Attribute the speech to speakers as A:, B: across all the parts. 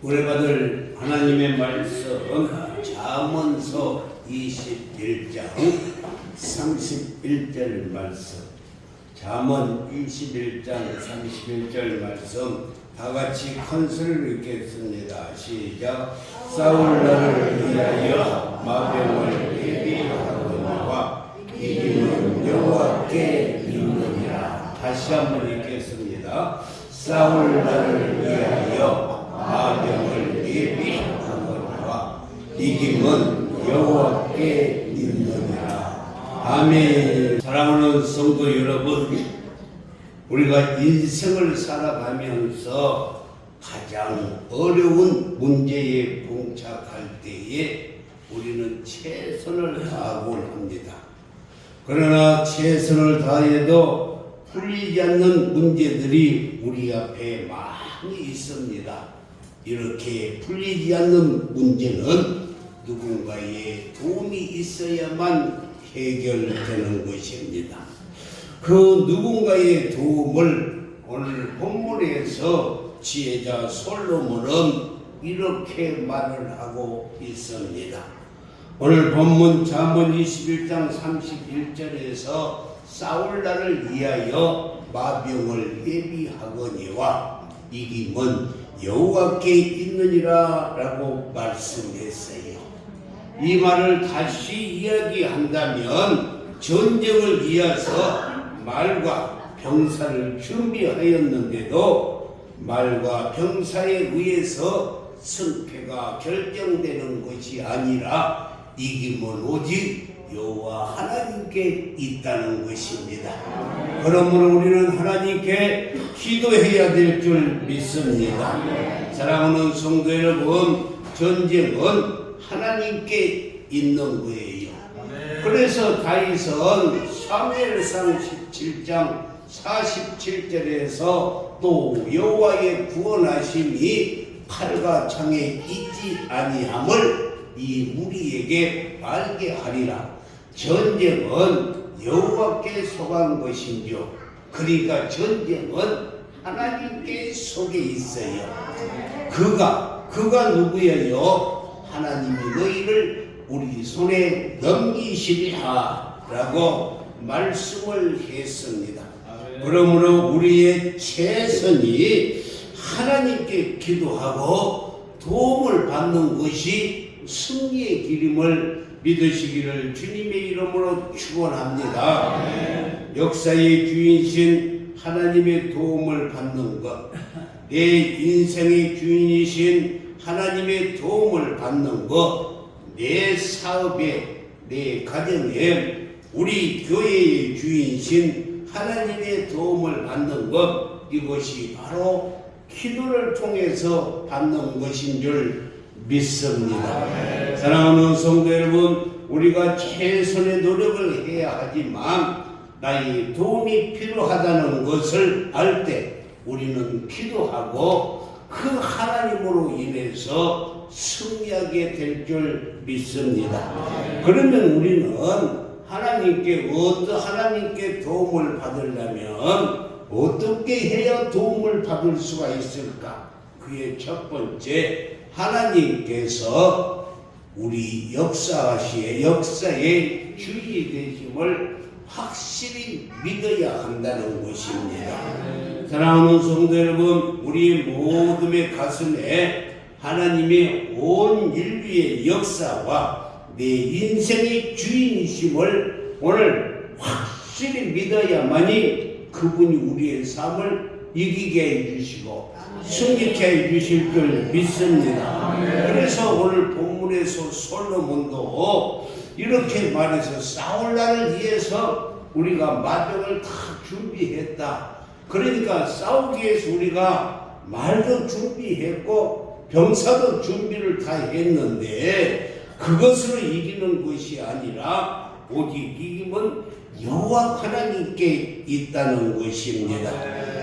A: 은혜받을 하나님의 말씀 잠언서 21장 31절 말씀, 잠언 21장 31절 말씀 다같이 큰 소리로 읽겠습니다. 시작. 싸울 날을 위하여 마병을 예비하거니와 이기는 여호와께 있느니라. 다시 한번 읽겠습니다. 싸울 날을 위하여 마병을 예비하거니와 이김은 여호와께 있느니라. 아멘. 사랑하는 성도 여러분, 우리가 인생을 살아가면서 가장 어려운 문제에 봉착할 때에 우리는 최선을 다하곤 합니다. 그러나 최선을 다해도 풀리지 않는 문제들이 우리 앞에 많이 있습니다. 이렇게 풀리지 않는 문제는 누군가의 도움이 있어야만 해결되는 것입니다. 그 누군가의 도움을 오늘 본문에서 지혜자 솔로몬은 이렇게 말을 하고 있습니다. 오늘 본문 잠언 21장 31절에서 싸울 날을 위하여 마병을 예비하거니와 이김은 여호와께 있느니라 라고 말씀했어요. 이 말을 다시 이야기한다면 전쟁을 위해서 말과 병사를 준비하였는데도 말과 병사에 의해서 승패가 결정되는 것이 아니라 이김은 오직 여호와 하나님께 있다는 것입니다. 그러므로 우리는 하나님께 기도해야 될 줄 믿습니다. 사랑하는 성도 여러분, 전쟁은 하나님께 있는 거예요. 그래서 다윗은 사무엘상 17장 47절에서 또 여호와의 구원하심이 칼과 창에 있지 아니함을 이 무리에게 알게 하리라. 전쟁은 여호와께 속한 것인지요. 그러니까 전쟁은 하나님께 속에 있어요. 그가 누구예요? 하나님이 너희를 우리 손에 넘기시리라 라고 말씀을 했습니다. 그러므로 우리의 최선이 하나님께 기도하고 도움을 받는 것이 승리의 길임을 믿으시기를 주님의 이름으로 축원합니다. 역사의 주인이신 하나님의 도움을 받는 것, 내 인생의 주인이신 하나님의 도움을 받는 것, 내 사업에, 내 가정에, 우리 교회의 주인이신 하나님의 도움을 받는 것, 이것이 바로 기도를 통해서 받는 것인 줄 믿습니다. 사랑하는 성도 여러분, 우리가 최선의 노력을 해야 하지만 나의 도움이 필요하다는 것을 알 때 우리는 기도하고 그 하나님으로 인해서 승리하게 될 줄 믿습니다. 그러면 우리는 하나님께 도움을 받으려면 어떻게 해야 도움을 받을 수가 있을까? 그의 첫 번째, 하나님께서 우리 역사의 주인이 되심을 확실히 믿어야 한다는 것입니다. 사랑하는 성도 여러분, 우리 모두의 가슴에 하나님의 온 인류의 역사와 내 인생의 주인이심을 오늘 확실히 믿어야만이 그분이 우리의 삶을 이기게 해주시고 승리케 해주실 줄 믿습니다. 그래서 오늘 본문에서 솔로몬도 이렇게 말해서 싸울 날을 위해서 우리가 마병을 다 준비했다. 그러니까 싸우기 위해서 우리가 말도 준비했고 병사도 준비를 다 했는데 그것으로 이기는 것이 아니라 오직 이김은 여호와 하나님께 있다는 것입니다.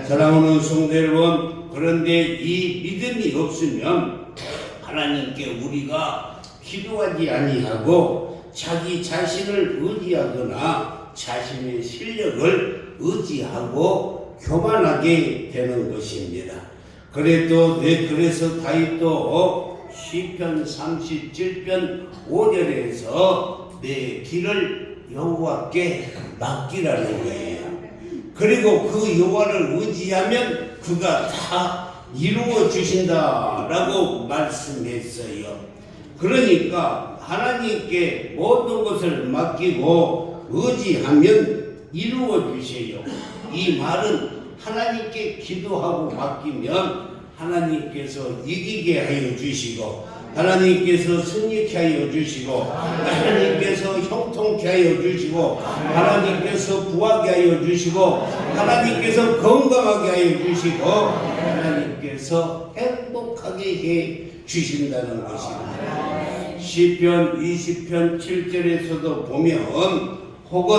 A: 사랑하는 성도 여러분, 그런데 이 믿음이 없으면 하나님께 우리가 기도하지 아니하고 자기 자신을 의지하거나 자신의 실력을 의지하고 교만하게 되는 것입니다. 그래서 다윗도 시편 37편 5절에서 내 길을 여호와께 맡기라는 거예요. 그리고 그 여호와를 의지하면 그가 다 이루어 주신다라고 말씀했어요. 그러니까 하나님께 모든 것을 맡기고 의지하면 이루어 주세요. 이 말은 하나님께 기도하고 맡기면 하나님께서 이기게 하여 주시고, 하나님께서 승리케 하여 주시고, 하나님께서 형통케 하여 주시고, 하나님께서 부하게 하여 주시고, 하나님께서 건강하게 하여 주시고, 하나님께서 행복하게 해 주신다는 것입니다. 시편 20편 7절에서도 보면, 혹은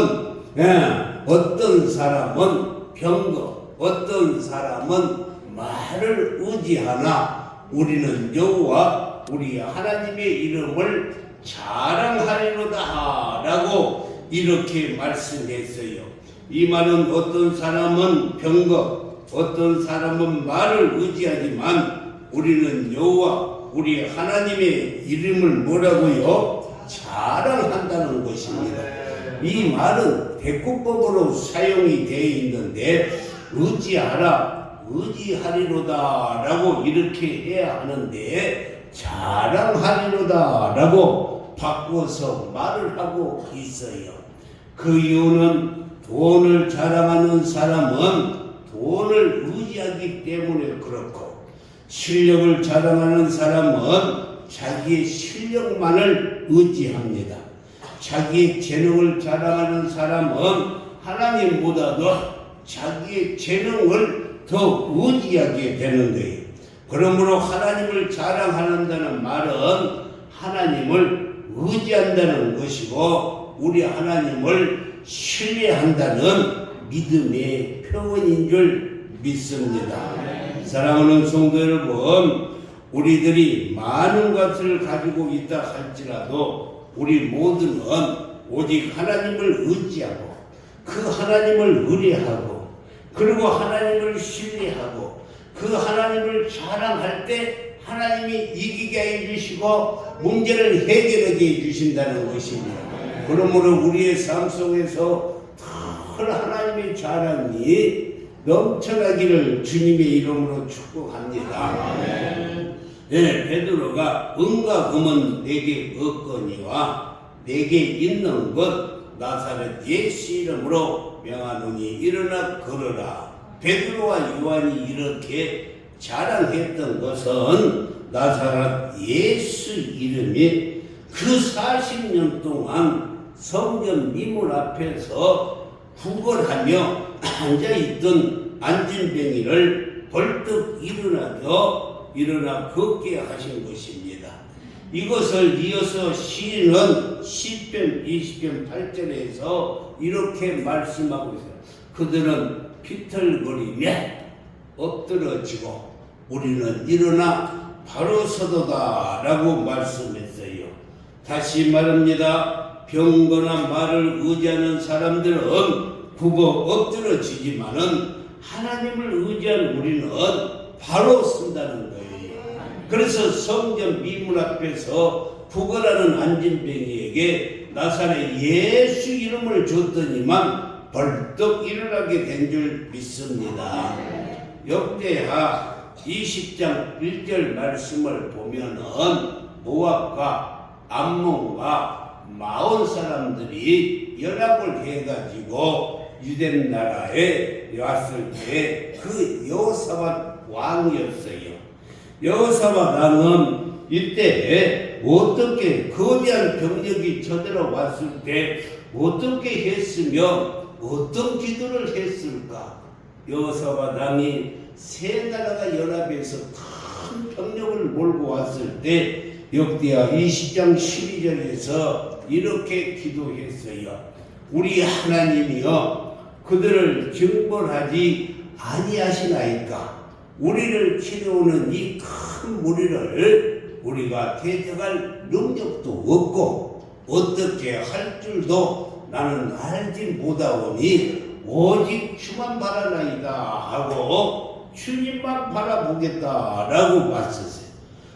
A: 어떤 사람은 병거, 어떤 사람은 말을 의지하나 우리는 여호와 우리 하나님의 이름을 자랑하리로다 라고 이렇게 말씀했어요. 이 말은 어떤 사람은 병거, 어떤 사람은 말을 의지하지만 우리는 여호와 우리 하나님의 이름을 뭐라고요? 자랑한다는 것입니다. 이 말은 대꾸법으로 사용이 되어 있는데 의지하라, 의지하리로다 라고 이렇게 해야 하는데 자랑하리로다 라고 바꿔서 말을 하고 있어요. 그 이유는 돈을 자랑하는 사람은 돈을 의지하기 때문에 그렇고, 실력을 자랑하는 사람은 자기의 실력만을 의지합니다. 자기의 재능을 자랑하는 사람은 하나님보다도 자기의 재능을 더 의지하게 되는 거예요. 그러므로 하나님을 자랑한다는 말은 하나님을 의지한다는 것이고, 우리 하나님을 신뢰한다는 믿음의 표현인 줄 믿습니다. 사랑하는 성도 여러분, 우리들이 많은 것을 가지고 있다 할지라도 우리 모두는 오직 하나님을 의지하고 그 하나님을 의뢰하고 그리고 하나님을 신뢰하고 그 하나님을 자랑할 때 하나님이 이기게 해주시고 문제를 해결하게 해주신다는 것입니다. 그러므로 우리의 삶 속에서 늘 하나님의 자랑이 넘쳐나기를 주님의 이름으로 축복합니다. 베드로가 은과 금은 내게 없거니와 내게 있는 것 나사렛 예수 이름으로 명하노니 일어나 걸어라. 베드로와 요한이 이렇게 자랑했던 것은 나사렛 예수 이름이 그 40년 동안 성전 미문 앞에서 구걸하며 앉아있던 안진뱅이를 벌떡 일어나 걷게 하신 것입니다. 이것을 이어서 시인은 시편 20편 8절에서 이렇게 말씀하고 있어요. 그들은 비틀거리며 엎드러지고 우리는 일어나 바로 서도다 라고 말씀했어요. 다시 말합니다. 병거나 말을 의지하는 사람들은 굽어 엎드러지지만은 하나님을 의지한 우리는 바로 쓴다는 거예요. 그래서 성전 미문 앞에서 구걸하는 안진뱅이에게 나사렛 예수 이름을 줬더니만 벌떡 일어나게 된 줄 믿습니다. 역대하 20장 1절 말씀을 보면은 모압과 암몬과 마온 사람들이 연합을 해가지고 유대 나라에 왔을 때 그 여호사밧 왕이었어요. 여호사밧 왕은 이때 어떻게 거대한 병력이 쳐들어왔을 때 어떻게 했으며 어떤 기도를 했을까? 여호사밧 왕이 세 나라가 연합해서 큰 병력을 몰고 왔을 때 역대하 20장 12절에서 이렇게 기도했어요. 우리 하나님이여 그들을 징벌하지 아니하시나이까? 우리를 치러오는 이 큰 무리를 우리가 대적할 능력도 없고 어떻게 할 줄도 나는 알지 못하오니 오직 주만 바라나이다 하고 주님만 바라보겠다라고 봤었어요.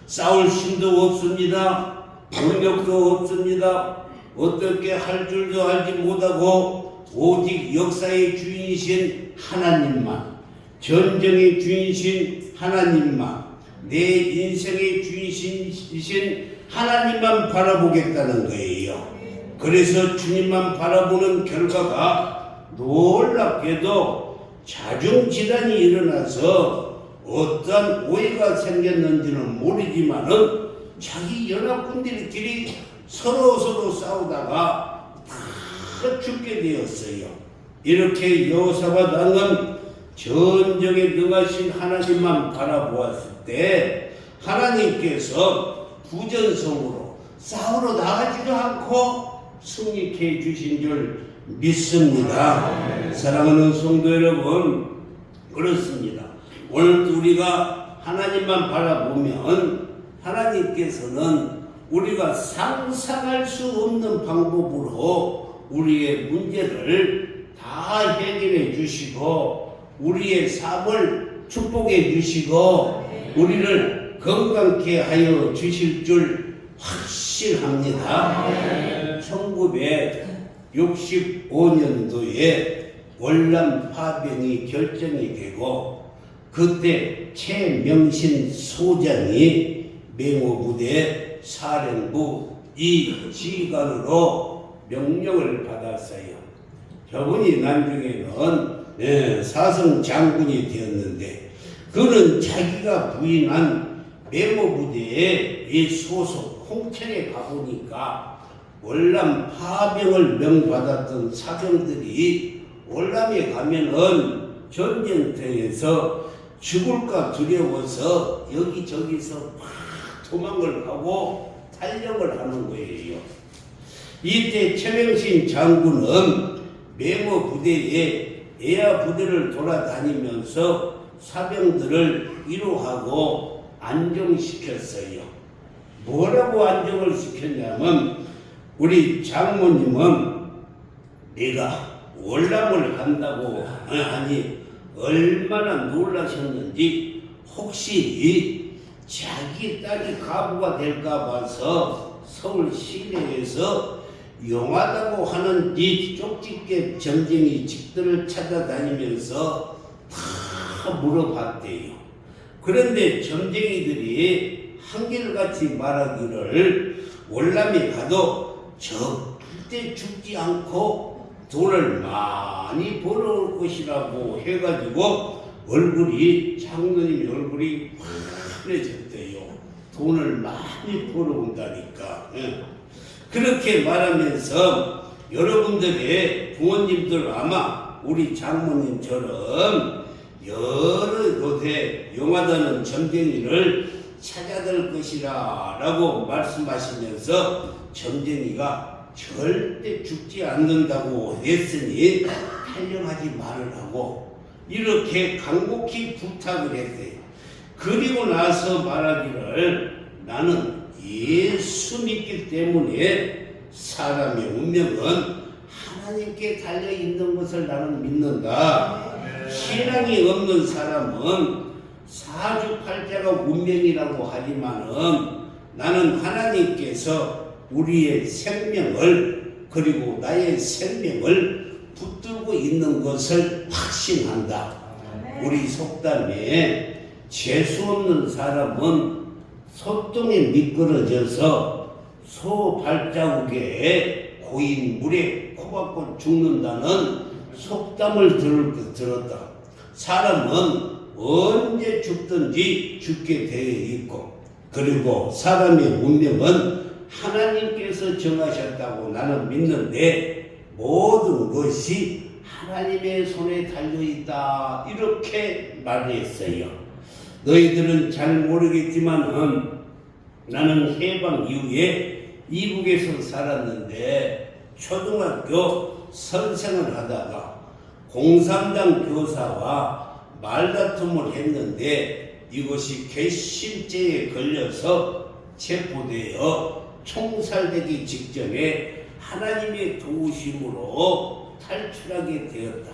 A: 싸울 힘도 없습니다. 능력도 없습니다. 어떻게 할 줄도 알지 못하고 오직 역사의 주인이신 하나님만, 전쟁의 주인이신 하나님만, 내 인생의 주인이신 하나님만 바라보겠다는 거예요. 그래서 주님만 바라보는 결과가 놀랍게도 자중질환이 일어나서 어떤 오해가 생겼는지는 모르지만은 자기 연합군들끼리 서로 싸우다가 다 죽게 되었어요. 이렇게 여호사밧 왕은 전쟁에 능하신 하나님만 바라보았을 때 하나님께서 부전성으로 싸우러 나가지도 않고 승리케 해주신 줄 믿습니다. 사랑하는 성도 여러분, 그렇습니다. 오늘 우리가 하나님만 바라보면 하나님께서는 우리가 상상할 수 없는 방법으로 우리의 문제를 다 해결해 주시고 우리의 삶을 축복해 주시고 우리를 건강케 하여 주실 줄 확실합니다. 1965년도에 월남 파병이 결정이 되고 그때 최명신 소장이 맹호부대 사령부 이 지휘관으로 명령을 받았어요. 저분이 나중에는 사성 장군이 되었는데 그는 자기가 부인한 맹호부대의 소속 홍천에 가보니까 월남 파병을 명받았던 사병들이 월남에 가면은 전쟁터에서 죽을까 두려워서 여기저기서 막 도망을 하고 탈영을 하는 거예요. 이때 최명신 장군은 맹호 부대에 애야 부대를 돌아다니면서 사병들을 위로하고 안정시켰어요. 뭐라고 안정을 시켰냐면 우리 장모님은 내가 월남을 간다고 하니 얼마나 놀라셨는지 혹시 자기 딸이 가부가 될까 봐서 서울 시내에서 용하다고 하는 이 쪽집게 점쟁이 집들을 찾아다니면서 다 물어봤대요. 그런데 점쟁이들이 한결같이 말하기를 월남에 가도 절대 죽지 않고 돈을 많이 벌어올 것이라고 해가지고 얼굴이 장로님 얼굴이 환해졌대요. 돈을 많이 벌어온다니까. 그렇게 말하면서 여러분들의 부모님들 아마 우리 장모님처럼 여러 곳에 용하다는 점쟁이를 찾아들 것이라 라고 말씀하시면서 점쟁이가 절대 죽지 않는다고 했으니 탈영하지 말으라고 이렇게 간곡히 부탁을 했대요. 그리고 나서 말하기를 나는 예수 믿기 때문에 사람의 운명은 하나님께 달려있는 것을 나는 믿는다. 신앙이 없는 사람은 사주팔자가 운명이라고 하지만은 나는 하나님께서 우리의 생명을 그리고 나의 생명을 붙들고 있는 것을 확신한다. 우리 속담에 재수 없는 사람은 소똥에 미끄러져서 소 발자국에 고인 물에 코박고 죽는다는 속담을 들었다. 사람은 언제 죽든지 죽게 되어 있고 그리고 사람의 운명은 하나님께서 정하셨다고 나는 믿는데 모든 것이 하나님의 손에 달려있다 이렇게 말했어요. 너희들은 잘 모르겠지만 나는 해방 이후에 이북에서 살았는데 초등학교 선생을 하다가 공산당 교사와 말다툼을 했는데 이것이 괘씸죄에 걸려서 체포되어 총살되기 직전에 하나님의 도우심으로 탈출하게 되었다.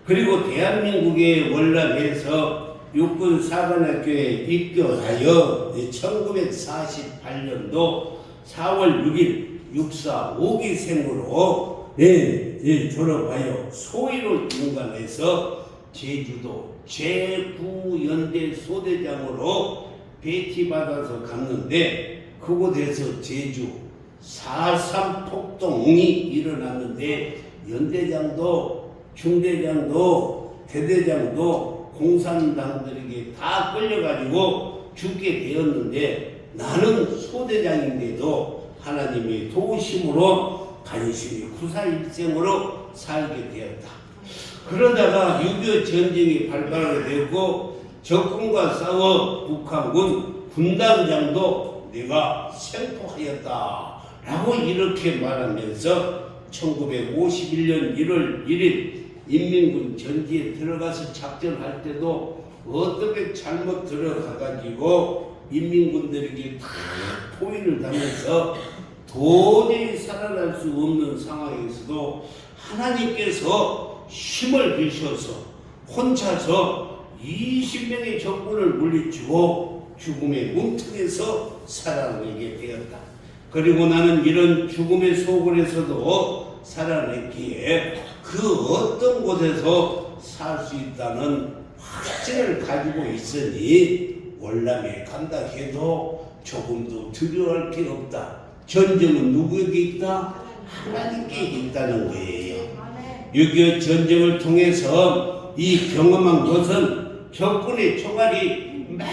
A: 그리고 대한민국의 월남에서 육군사관학교에 입교하여 1948년도 4월 6일 육사 5기생으로 졸업하여 소위로 임관해서 제주도 제9연대 소대장으로 배치받아서 갔는데, 그곳에서 제주 4.3 폭동이 일어났는데 연대장도 중대장도 대대장도 공산당들에게 다 끌려가지고 죽게 되었는데, 나는 소대장인데도 하나님의 도우심으로 간신히 구사일생으로 살게 되었다. 그러다가 6.25 전쟁이 발발하게 되고 적군과 싸워 북한군 군단장도 내가 생포하였다 라고 이렇게 말하면서 1951년 1월 1일 인민군 전지에 들어가서 작전할 때도 어떻게 잘못 들어가가지고 인민군들에게 다 포위를 당해서 도저히 살아날 수 없는 상황에서도 하나님께서 힘을 주셔서 혼자서 20명의 적군을 물리치고 죽음의 문턱에서 살아내게 되었다. 그리고 나는 이런 죽음의 속을에서도 살아냈기에 그 어떤 곳에서 살 수 있다는 확신을 가지고 있으니 월남에 간다 해도 조금도 두려워할 게 없다. 전쟁은 누구에게 있다? 하나님께 있다는 거예요. 6.25 전쟁을 통해서 이 경험한 것은 적군의 총알이 막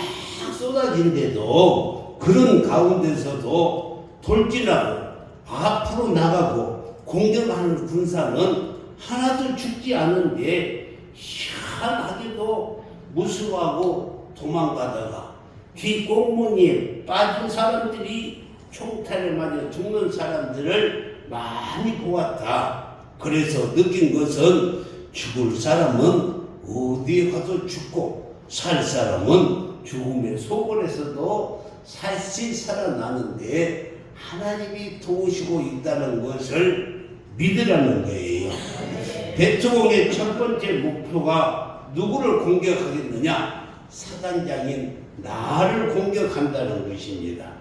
A: 쏟아진데도 그런 가운데서도 돌진하고 앞으로 나가고 공격하는 군사는 하나도 죽지 않은데 희한하게도 무서워하고 도망가다가 뒷공무니에 빠진 사람들이 총탄에 맞아 죽는 사람들을 많이 보았다. 그래서 느낀 것은 죽을 사람은 어디에 가서 죽고 살 사람은 죽음의 소굴에서도 살시 살아나는데 하나님이 도우시고 있다는 것을 믿으라는 거예요. 대통령의 첫 번째 목표가 누구를 공격하겠느냐? 사단장인 나를 공격한다는 것입니다.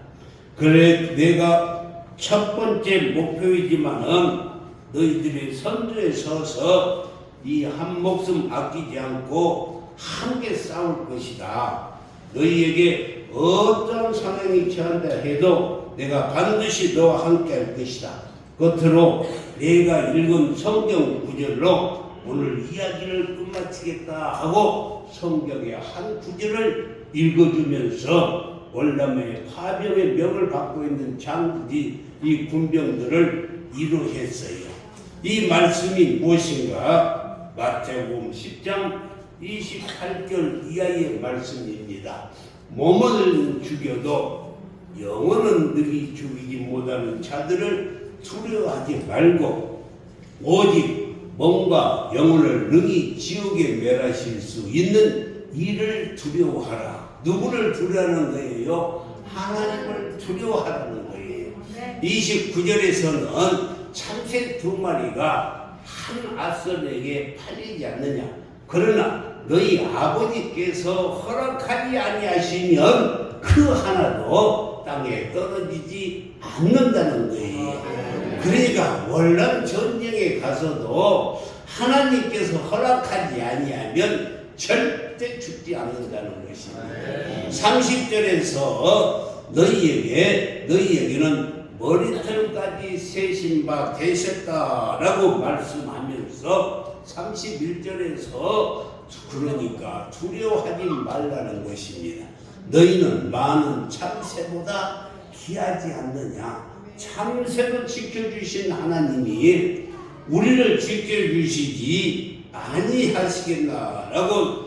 A: 그래 내가 첫 번째 목표이지만은 너희들이 선두에 서서 이 한 목숨 아끼지 않고 함께 싸울 것이다. 너희에게 어떤 상황이 처한다 해도 내가 반드시 너와 함께 할 것이다. 겉으로 내가 읽은 성경 구절로 오늘 이야기를 끝마치겠다 하고 성경의 한 구절을 읽어주면서 월남의 파병의 명을 받고 있는 이 군병들을 위로했어요. 이 말씀이 무엇인가? 마태복음 10장 28절 이하의 말씀입니다. 몸은 죽여도 영혼은 능히 죽이지 못하는 자들을 두려워하지 말고 오직 몸과 영혼을 능히 지옥에 멸하실 수 있는 이를 두려워하라. 누구를 두려워하는 거예요? 하나님을 두려워하라는 거예요. 29절에서는 참새 2마리가 한 아선에게 팔리지 않느냐. 그러나 너희 아버지께서 허락하지 아니하시면 그 하나도 땅에 떨어지지 않는다는 거예요. 그러니까 월남 전쟁에 가서도 하나님께서 허락하지 아니하면 절대 죽지 않는다는 것입니다. 30절에서 너희에게는 머리털까지 세신 바 되셨다라고 말씀하면서 31절에서 그러니까 두려워하지 말라는 것입니다. 너희는 많은 참새보다 귀하지 않느냐. 참새도 지켜주신 하나님이 우리를 지켜주시지 아니하시겠나라고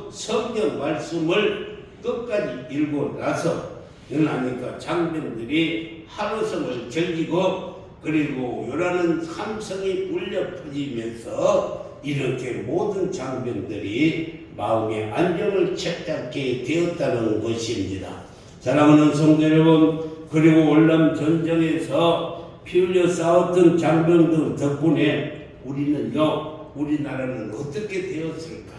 A: 성경 말씀을 끝까지 읽고 나서 하니까 장병들이 하루성을 즐기고 그리고 요라는 함성이 울려 퍼지면서 이렇게 모든 장병들이 마음의 안정을 찾게 되었다는 것입니다. 사랑하는 성도 여러분, 그리고 월남 전쟁에서 피 흘려 싸웠던 장병들 덕분에 우리나라는 어떻게 되었을까?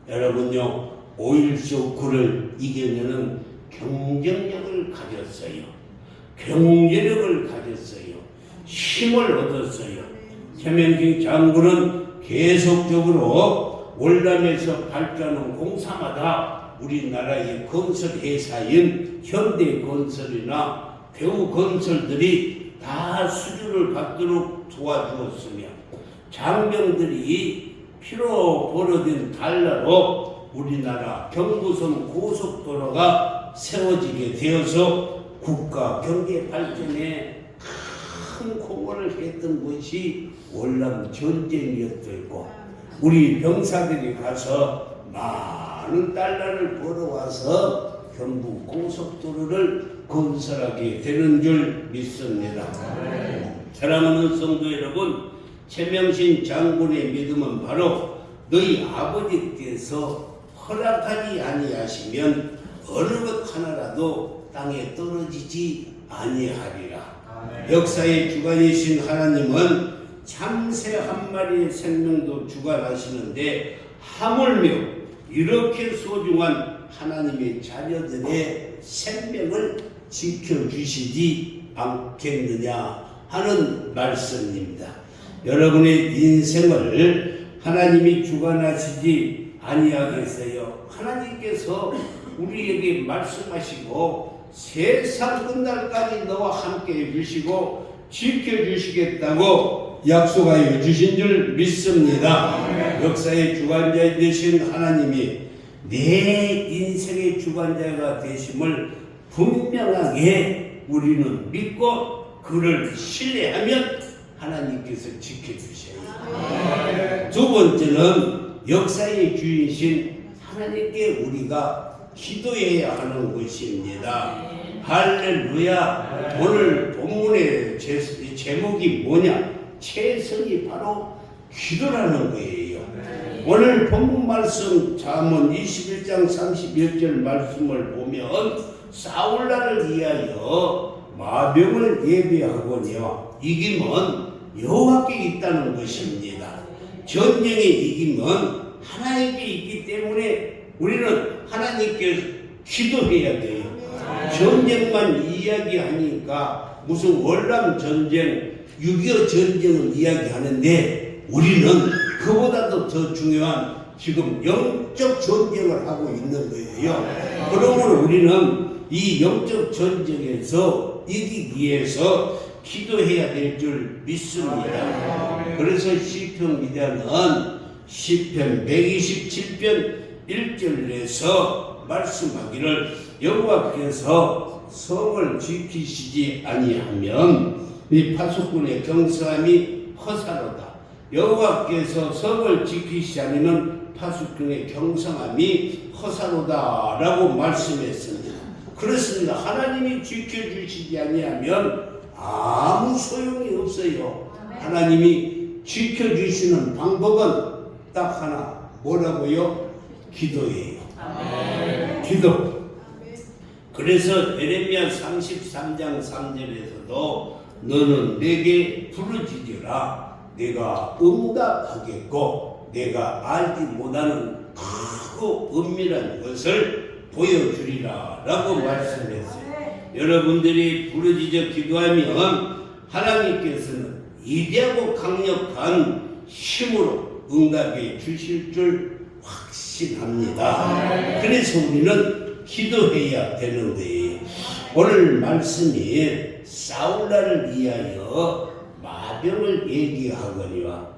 A: 여러분요, 오일쇼크를 이겨내는 경쟁력을 가졌어요. 경제력을 가졌어요. 힘을 얻었어요. 최명식 장군은 계속적으로 월남에서 발전한 공사마다 우리나라의 건설 회사인 현대건설이나 대우건설들이 다 수주를 받도록 도와주었으며 장병들이 피로 벌어진 달러로 우리나라 경부선 고속도로가 세워지게 되어서 국가 경제 발전에 큰 공헌을 했던 것이 월남 전쟁이었고 우리 병사들이 가서 많은 달러를 벌어와서 경부 고속도로를 건설하게 되는 줄 믿습니다. 사랑하는 성도 여러분, 최명신 장군의 믿음은 바로 너희 아버지께서 허락하지 아니하시면 어느 것 하나라도 땅에 떨어지지 아니하리라. 역사의 주관이신 하나님은 참새 한 마리의 생명도 주관하시는데 하물며 이렇게 소중한 하나님의 자녀들의 생명을 지켜주시지 않겠느냐 하는 말씀입니다. 여러분의 인생을 하나님이 주관하시지 아니하겠어요? 하나님께서 우리에게 말씀하시고 세상 끝날까지 너와 함께 해주시고 지켜주시겠다고 약속하여 주신 줄 믿습니다. 역사의 주관자 되신 하나님이 내 인생의 주관자가 되심을 분명하게 우리는 믿고 그를 신뢰하면 하나님께서 지켜주셔요. 두 번째는 역사의 주인이신 하나님께 우리가 기도해야 하는 것입니다. 할렐루야. 오늘 본문의 제목이 뭐냐? 최선이 바로 기도라는 거예요. 오늘 본문 말씀 잠언 21장 31절 말씀을 보면 사울나를 위하여 마병을 예비하거니와 이김은 여호와께 있다는 것입니다. 전쟁의 이김은 하나님께 있기 때문에 우리는 하나님께 기도해야 돼요. 전쟁만 이야기하니까 무슨 월남 전쟁, 6.25 전쟁을 이야기하는데 우리는 그보다도 더 중요한 지금 영적 전쟁을 하고 있는 거예요. 그러므로 우리는 이 영적 전쟁에서 이기기 위해서 기도해야 될 줄 믿습니다. 그래서 시편 기자는 시편 127편 1절에서 말씀하기를 여호와께서 성을 지키시지 아니하면 이 파수꾼의 경성함이 허사로다. 여호와께서 성을 지키시지 않으면 파수꾼의 경성함이 허사로다 라고 말씀했습니다. 그렇습니다. 하나님이 지켜주시지 아니하면 아무 소용이 없어요. 하나님이 지켜주시는 방법은 딱 하나, 뭐라고요? 기도예요. 기도. 그래서 예레미야 33장 3절에서도 너는 내게 부르짖으라 내가 응답하겠고 내가 알지 못하는 크고 은밀한 것을 보여주리라 라고 말씀했어요. 여러분들이 부르짖어 기도하면 하나님께서는 위대하고 강력한 힘으로 응답해 주실 줄 확신합니다. 그래서 우리는 기도해야 되는 거예요. 오늘 말씀이 사울나를 위하여 마병을 얘기하거니와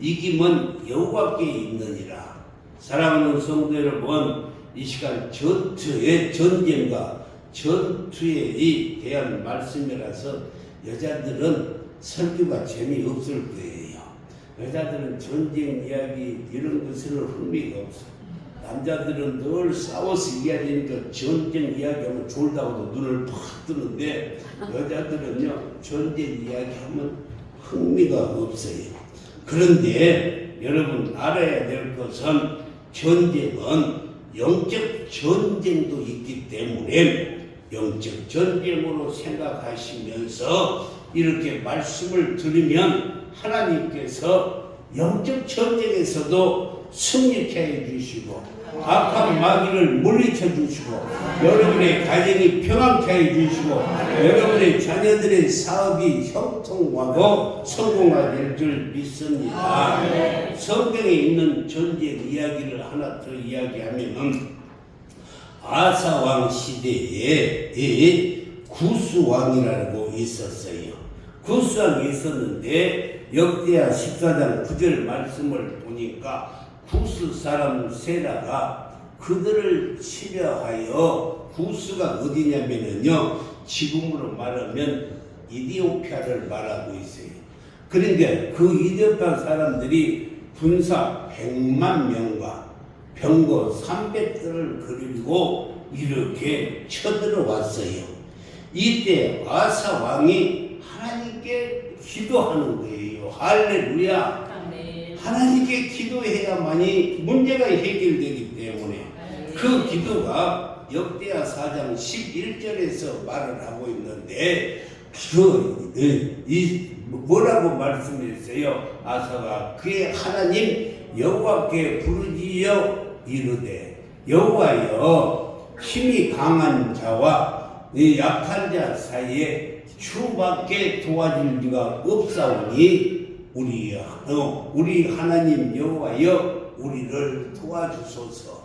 A: 이김은 여호와께 있느니라. 사랑하는 성도 여러분, 이 시간 전쟁과 전투에 대한 말씀이라서 여자들은 설교가 재미없을 거예요. 여자들은 전쟁 이야기 이런 것에는 흥미가 없어. 남자들은 늘 싸워서 이야기하니까 전쟁 이야기하면 졸다고도 눈을 팍 뜨는데 여자들은요 전쟁 이야기하면 흥미가 없어요. 그런데 여러분 알아야 될 것은 전쟁은 영적 전쟁도 있기 때문에 영적 전쟁으로 생각하시면서 이렇게 말씀을 들으면 하나님께서 영적 전쟁에서도 승리케 해주시고 악한 마귀를 물리쳐 주시고 여러분의 가정이 평안케 해주시고 여러분의 자녀들의 사업이 형통하고 성공하게 될 줄 믿습니다. 성경에 있는 전쟁 이야기를 하나 더 이야기하면 아사왕 시대에 구스왕이라고 있었어요. 구스왕이 있었는데 역대하 14장 9절 말씀을 보니까 구스 사람 세라가 그들을 치려하여 구스가 어디냐면요 지금으로 말하면 이디오피아를 말하고 있어요. 그런데 그 이디오피아 사람들이 군사 100만 명과 병거 300대를 그리고 이렇게 쳐들어왔어요. 이때 아사 왕이 하나님께 기도하는 거예요. 할렐루야. 하나님께 기도해야만이 문제가 해결되기 때문에 그 기도가 역대하 4장 11절에서 말을 하고 있는데 뭐라고 말씀했어요? 아사가 그의 하나님 여호와께 부르짖어 이르되 여호와여 힘이 강한 자와 약한 자 사이에 주밖에 도와줄 리가 없사오니 우리 하나님 여호와여 우리를 도와주소서.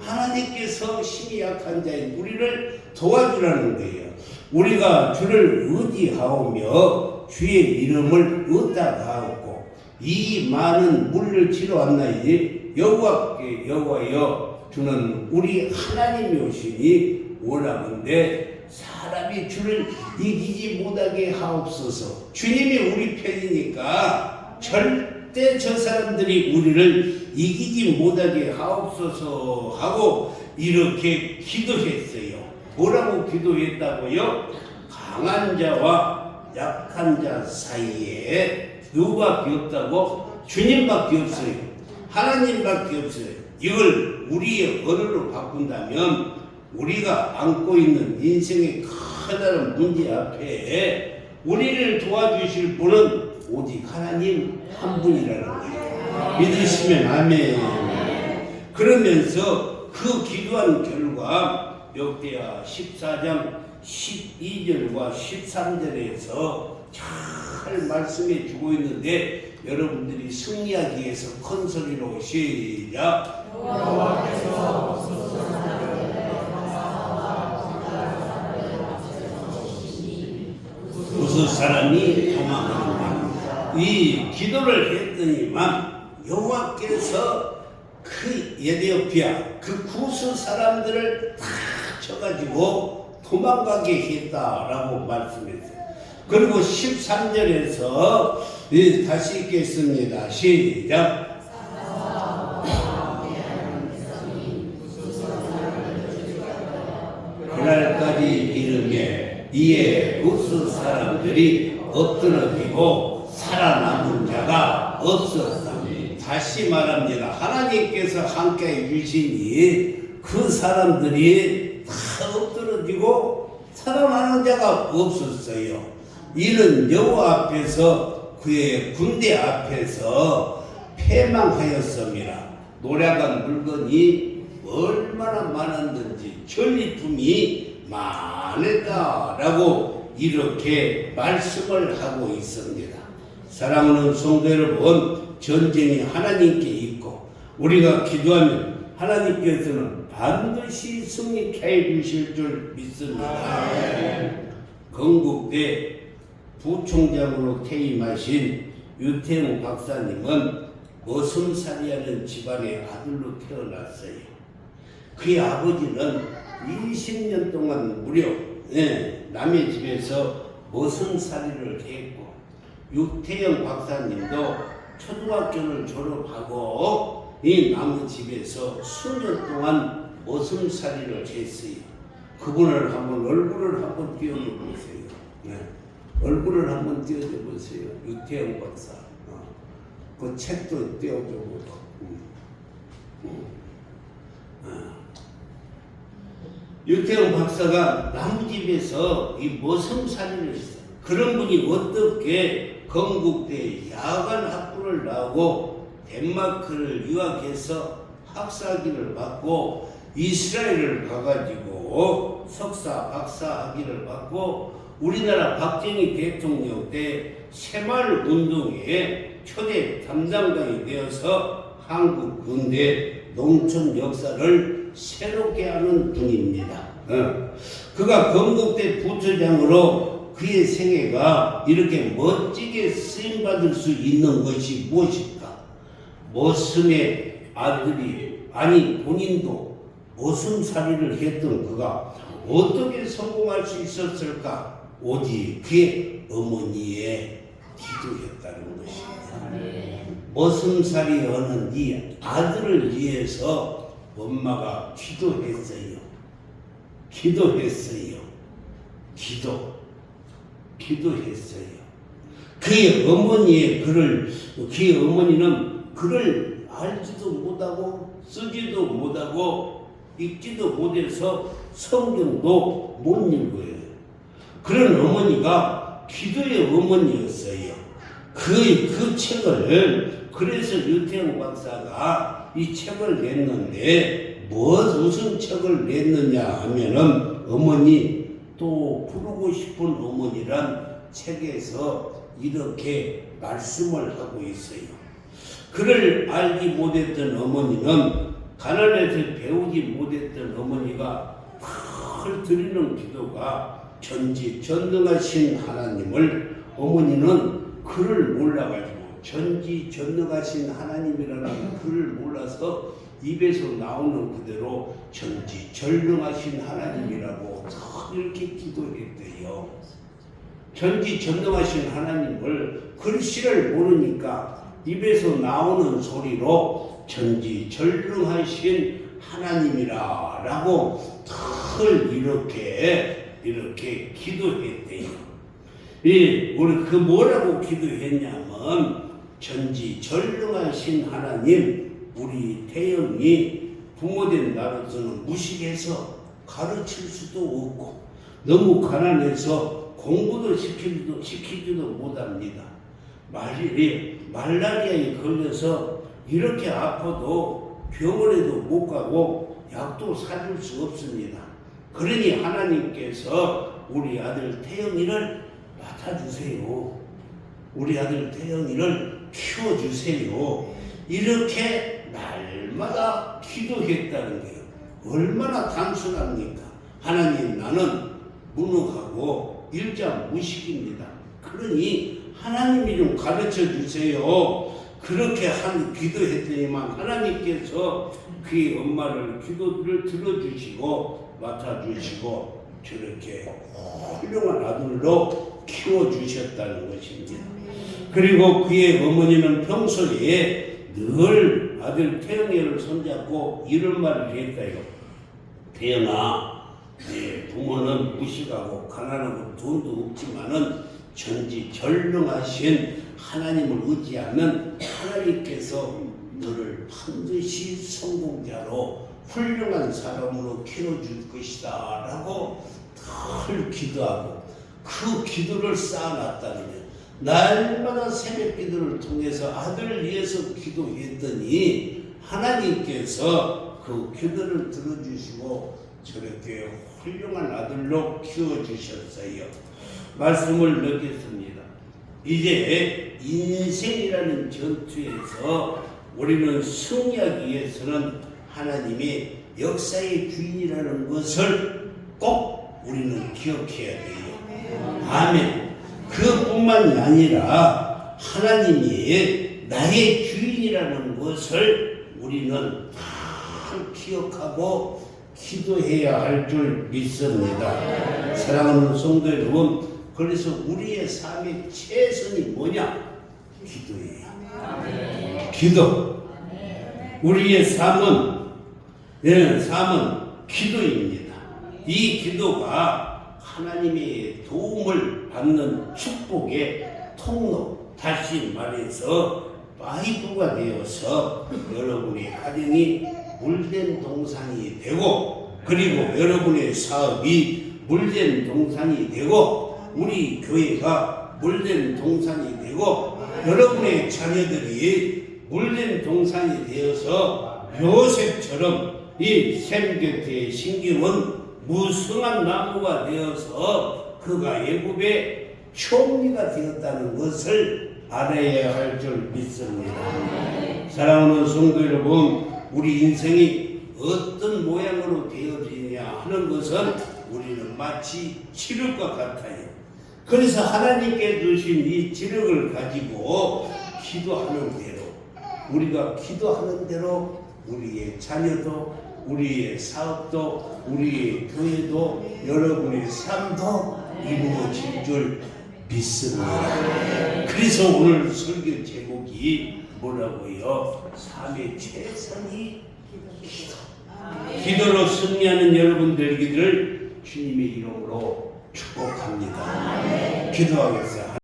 A: 하나님께서 힘이 약한 자인 우리를 도와주라는 거예요. 우리가 주를 의지하오며 주의 이름을 의탁하옵고 이 많은 물을 치러 왔나이지 여호와께 여호와여 주는 우리 하나님이오시니 원하건대 사람이 주를 이기지 못하게 하옵소서. 주님이 우리 편이니까 절대 저 사람들이 우리를 이기지 못하게 하옵소서 하고 이렇게 기도했어요. 뭐라고 기도했다고요? 강한 자와 약한 자 사이에 누구밖에 없다고? 주님밖에 없어요. 하나님밖에 없어요. 이걸 우리의 언어로 바꾼다면 우리가 안고 있는 인생의 커다란 문제 앞에 우리를 도와주실 분은 오직 하나님 한 분이라는 거예요. 믿으시면 아멘. 그러면서 그 기도한 결과 역대하 14장 12절과 13절에서 잘 말씀해 주고 있는데 여러분들이 승리하기 위해서 큰 소리로 시작. 무슨 사람이 도망하는가? 이 기도를 했더니만 여호와께서 그 에티오피아 그 구스 사람들을 다 쳐가지고 도망가게 했다라고 말씀했어요. 그리고 13절에서 다시 읽겠습니다. 시작. 그날까지 이르매 이에 구스 사람들이 엎드러지고 살아남은 자가 없었다. 다시 말합니다. 하나님께서 함께 해주시니 그 사람들이 다 엎드러지고 살아나는 자가 없었어요. 이는 여호와 앞에서 그의 군대 앞에서 패망하였습니다. 노략한 물건이 얼마나 많았는지 전리품이 많았다라고 이렇게 말씀을 하고 있습니다. 사랑하는 성도 여러분, 전쟁이 하나님께 있고 우리가 기도하면 하나님께서는 반드시 승리케 해주실 줄 믿습니다. 건국대 부총장으로 퇴임하신 유태웅 박사님은 머슴살이하는 집안의 아들로 태어났어요. 그의 아버지는 20년 동안 무려 남의 집에서 머슴살이를 했고 유태영 박사님도 초등학교를 졸업하고 이 남의 집에서 수년 동안 머슴살이를 했어요. 그분을 한번 얼굴을 한번 띄워보세요. 얼굴을 한번 띄워보세요. 유태영 박사. 그 책도 띄워주고. 유태영 박사가 나무집에서 이 머슴살이를 했어요. 그런 분이 어떻게 건국대 야간 학부를 나오고 덴마크를 유학해서 학사학위를 받고 이스라엘을 가가지고 석사, 박사 학위를 받고 우리나라 박정희 대통령 때 새마을운동의 초대 담당관이 되어서 한국 근대 농촌 역사를 새롭게 하는 분입니다. 그가 건국대 부처장으로 그의 생애가 이렇게 멋지게 쓰임받을 수 있는 것이 무엇일까? 머슴의 아들이 아니 본인도 머슴살이를 했던 그가 어떻게 성공할 수 있었을까? 오직 그의 어머니의 기도였다는 것입니다. 머슴살이 하는 이 아들을 위해서 엄마가 기도했어요. 기도했어요. 그의 어머니는 글을 알지도 못하고 쓰지도 못하고 읽지도 못해서 성경도 못 읽어요. 그런 어머니가 기도의 어머니였어요. 그 책을 그래서 유태영 박사가 이 책을 냈는데 무슨 책을 냈느냐 하면은 어머니 또 부르고 싶은 어머니란 책에서 이렇게 말씀을 하고 있어요. 그를 알지 못했던 어머니는 가난해서 배우지 못했던 어머니가 늘 드리는 기도가 전지전능하신 하나님을 어머니는 그를 몰라가지고 전지전능하신 하나님이라는 그를 몰라서 입에서 나오는 그대로 전지전능하신 하나님이라고 이렇게 기도했대요. 전지전능하신 하나님을 글씨를 모르니까 입에서 나오는 소리로 전지전능하신 하나님이라 라고 늘 이렇게 기도했대요. 우리 그 뭐라고 기도했냐면 전지전능하신 하나님, 우리 태영이 부모된 나로서는 무식해서 가르칠 수도 없고 너무 가난해서 공부도 시키지도 못합니다. 말라리아에 걸려서 이렇게 아파도 병원에도 못 가고 약도 사줄 수 없습니다. 그러니 하나님께서 우리 아들 태영이를 맡아주세요. 우리 아들 태영이를 키워주세요. 이렇게 날마다 기도했다는 거예요. 얼마나 단순합니까? 하나님, 나는 무능하고 일자 무식입니다. 그러니 하나님이 좀 가르쳐 주세요. 그렇게 기도했더니만 하나님께서 그의 엄마를 기도를 들어주시고 맡아주시고 저렇게 훌륭한 아들로 키워주셨다는 것입니다. 그리고 그의 어머니는 평소에 늘 아들 태영이를 손잡고 이런 말을 했어요. 태영아, 네 부모는 무식하고 가난하고 돈도 없지만은 전지전능하신 하나님을 의지하면 하나님께서 너를 반드시 성공자로 훌륭한 사람으로 키워줄 것이다 라고 늘 기도하고 그 기도를 쌓아놨다는 거예요. 날마다 새벽 기도를 통해서 아들을 위해서 기도했더니 하나님께서 그 기도를 들어주시고 저렇게 훌륭한 아들로 키워주셨어요. 말씀을 맺겠습니다. 이제 인생이라는 전투에서 우리는 승리하기 위해서는 하나님이 역사의 주인이라는 것을 꼭 우리는 기억해야 돼요. 아멘. 그뿐만이 아니라 하나님이 나의 주인이라는 것을 우리는 다 기억하고 기도해야 할 줄 믿습니다. 사랑하는 성도 여러분, 그래서 우리의 삶의 최선이 뭐냐? 기도예요. 기도. 우리의 삶은 기도입니다. 이 기도가 하나님의 도움을 받는 축복의 통로, 다시 말해서 파이프가 되어서 여러분의 가정이 물된 동산이 되고, 그리고 여러분의 사업이 물된 동산이 되고, 우리 교회가 물된 동산이 되고, 여러분의 자녀들이 물된 동산이 되어서 요셉처럼 이 샘 곁에 심기는 무성한 나무가 되어서 그가 애굽의 총리가 되었다는 것을 알아야 할 줄 믿습니다. 사랑하는 성도 여러분, 우리 인생이 어떤 모양으로 되어지냐 하는 것은 우리는 마치 치력과 같아요. 그래서 하나님께 주신 이 지력을 가지고 기도하는 대로, 우리가 기도하는 대로 우리의 자녀도, 우리의 사업도, 우리의 교회도, 여러분의 삶도 이루어질 줄 믿습니다. 그래서 오늘 설교 제목이 뭐라고요? 삶의 최선이 기도. 기도로 승리하는 여러분 되기를 주님의 이름으로 축복합니다. 기도하겠습니다.